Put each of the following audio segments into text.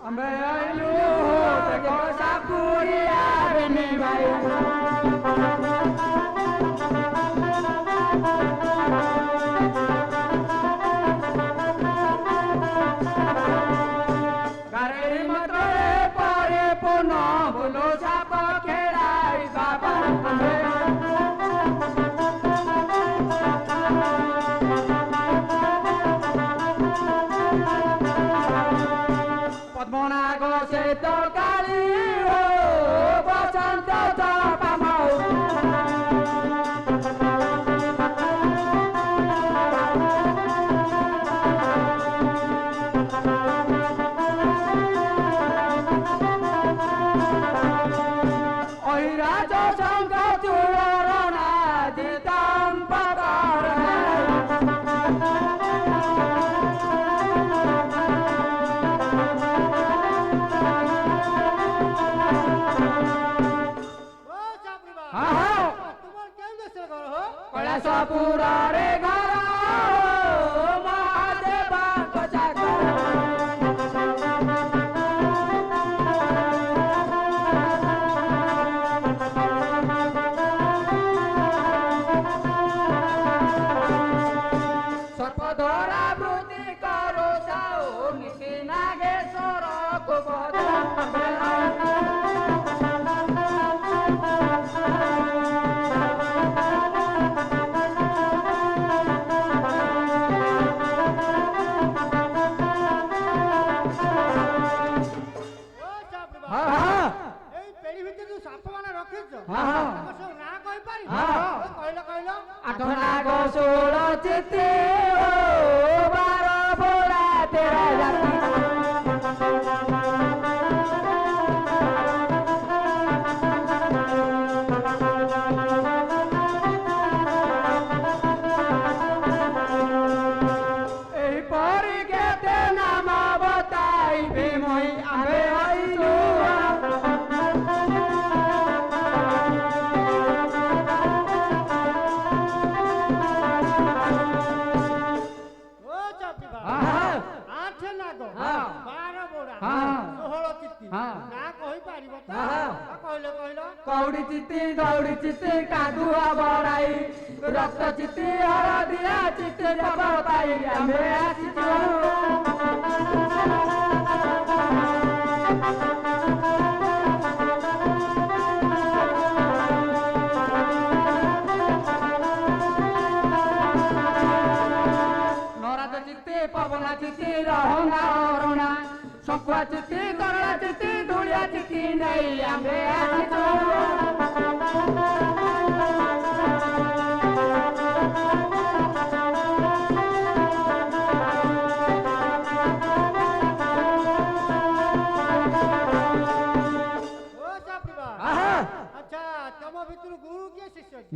ଆମେ ଆଇଲୁ ଦେଖ ସାପୁରିଆ ବେନି ଭାଇ ଗାରେଡ଼ି ମତରେ ପରେ ପୁନ ବୁଲୁ ସାପ ଖେଳାଇ ବାବା পদ্মনাগ সে তো কালী ও বসন্ত চাপামাও ওই রাজ শঙ্খ চূড়না দিতাম পাকার कैलासपुरे घर महादेवा सर्पधरा वृत्ति करो साओ निशि नागेश्वर को आठनाग षोल चित्ती ओ 12 बोला तेरा जाती एही परी केते नाम बताइबे moi आबे आइलु कौड़ी चित्ती दौड़ी चित्ती कादुआ बड़ाई रक्त चित्ती हरदिया चित्ती जबर पाई आमे आसिचु नराज चित्ती पवना चित्ती रहना अरुणा सकुआ चित्ती करला चित्ती धुलिया चित्ती नहीं आमे आसिचु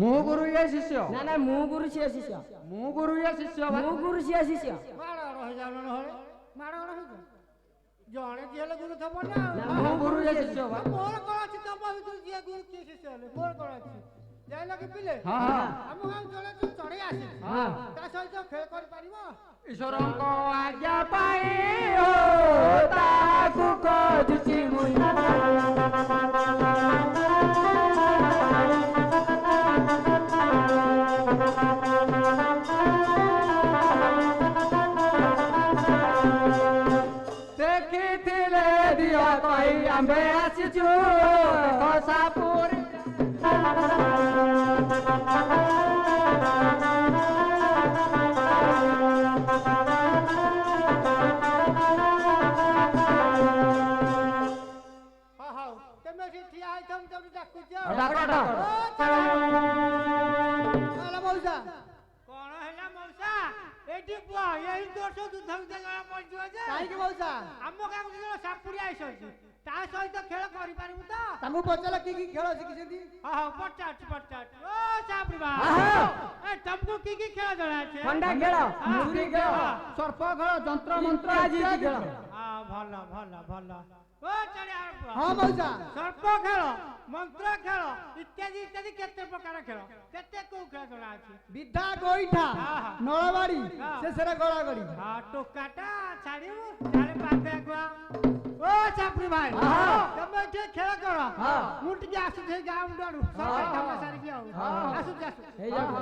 मु गुरु ये शिष्य ना ना मु गुरु से शिष्य मु गुरु ये शिष्य मु गुरु से शिष्य माड़ा रह जानो न होले माड़ा रह जणे जेले गुरु थब ना मु गुरु ये शिष्य बा मोर कोला छि तम भितर जे गुरु के शिष्य ले मोर कोला छि जाय लगे पिले हां हां हम गाम चले तो चढ़े आसी हां ता सहित खेल कर पारिबो ईश्वरन को आज्ञा पाई ओ ताकू खोजुछि मुई देखिथिले दिया कही आंबे आसिचु खसापुर सहित खेल करि पारिबु त तामु पचला की खेल शिखिसेंती हां पचाट पचाट ओ सापरिबा ए तुमको की खेल जणा छे खंडा खेल मुर्गी खेल सर्प खेल जंत्र मंत्र आजी खेल हां ଭଲ ଭଲ ଭଲ ଓ ଚଳିଆ ହଁ ମଉସା ସର୍ପ ଖେଳ ମନ୍ତ୍ର ଖେଳ ଇତ୍ୟାଦି ଇତ୍ୟାଦି କେତେ ପ୍ରକାର ଖେଳ କେତେ କୋଉ ଖେଳ ଜଣା ଅଛି ବିଧା ଗୋଇଠା ନଳବାଡି ଶେଷରେ ଗଳାଗଡି ହଁ ଟୋକାଟା ଛାଡ଼ିବୁ ତାହେଲେ ପାଖେ ଗୁଆ ଓ ଚାପରି ଭାଇ ତମେ ଟିକେ ଖେଳ କର ମୁଁ ଟିକେ ଆସୁଛି ଗାଁ ମୁଣ୍ଡରୁ ସରକାର କାମ ସାରିକି ଆଉ ଆସୁଛି ହେଇଯାଉ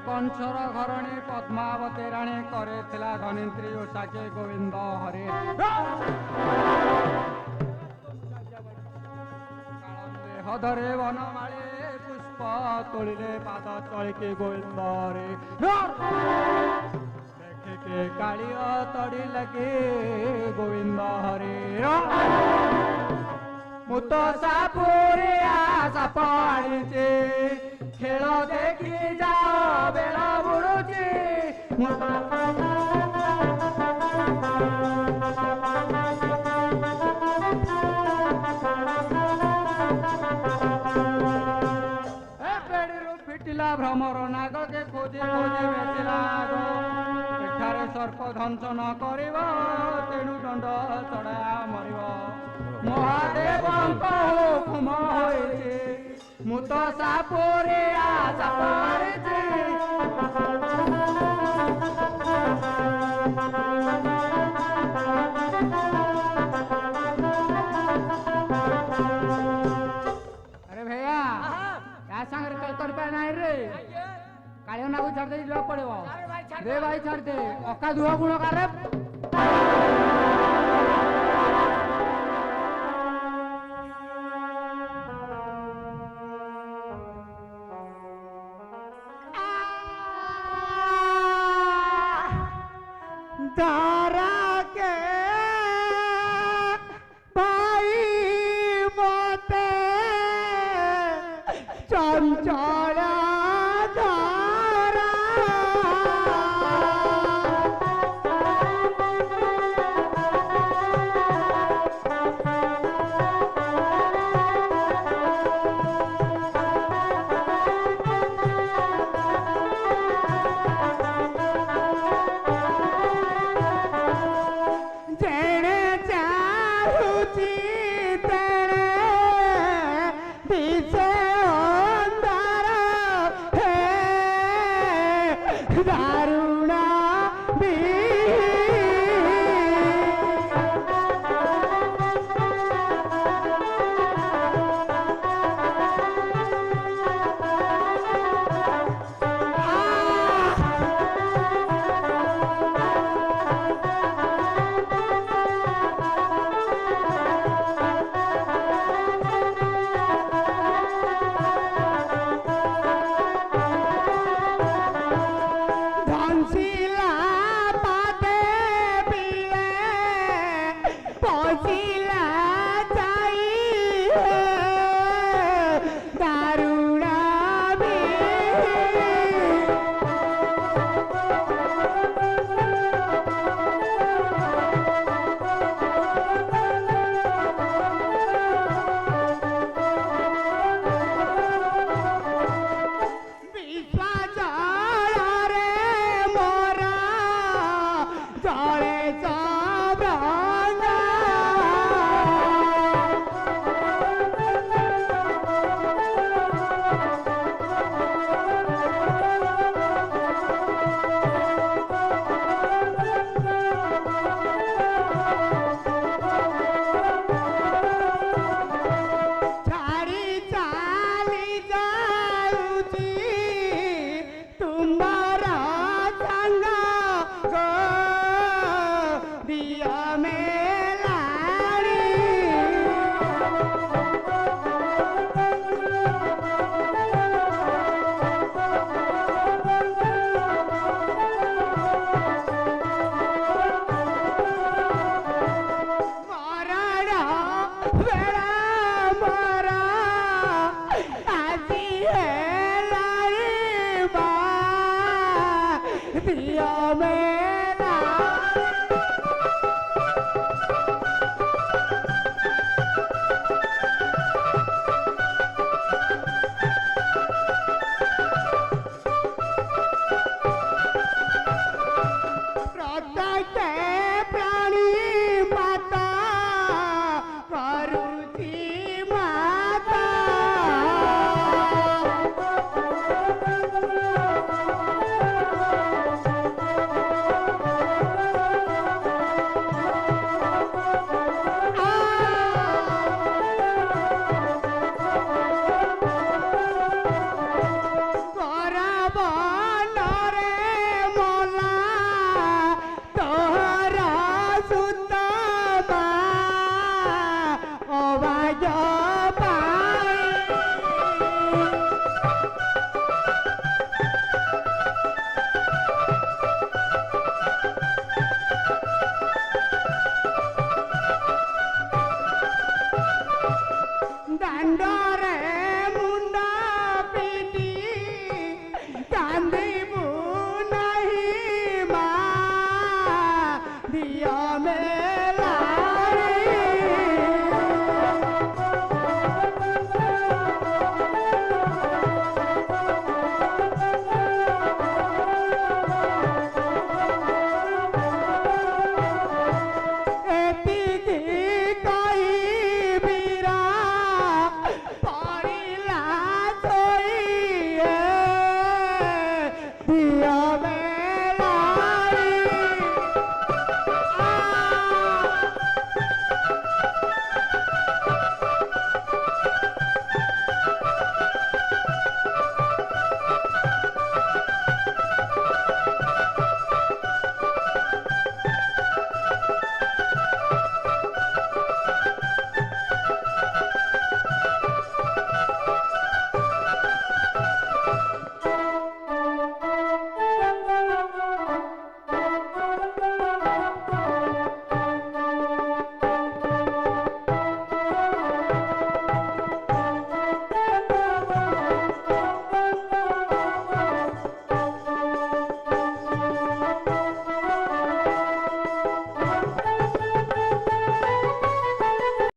कंचर घरणी पद्मावती राणी करे धनित्री ओषाके गोविंद हरे हदरे वनमाळे पुष्प तोड़िले पाद तलिके गोविंद हरे देखिके कालिय तड़ी लगे गोविंद हरे मुत सापुरे साप आनीचे खेल देखी जाओ बेला बुड़ुची पेड़ू फिटिला भ्रमर नाग के खोजी खोजी बेचिला एठारे सर्प ध्वंस न कर तेणु दंड चढ़ा मर महादेव हुकुम होइछे मुत सापुरे साप आनीचे अरे भैया क्या संग कर पाए नहीं रे कालिया ना को छाड़ दे जा पड़ेगा दे भाई छाड़ दे अका धुआ गुण कर रे दारा के पाई मोते चंचला दारा दिया में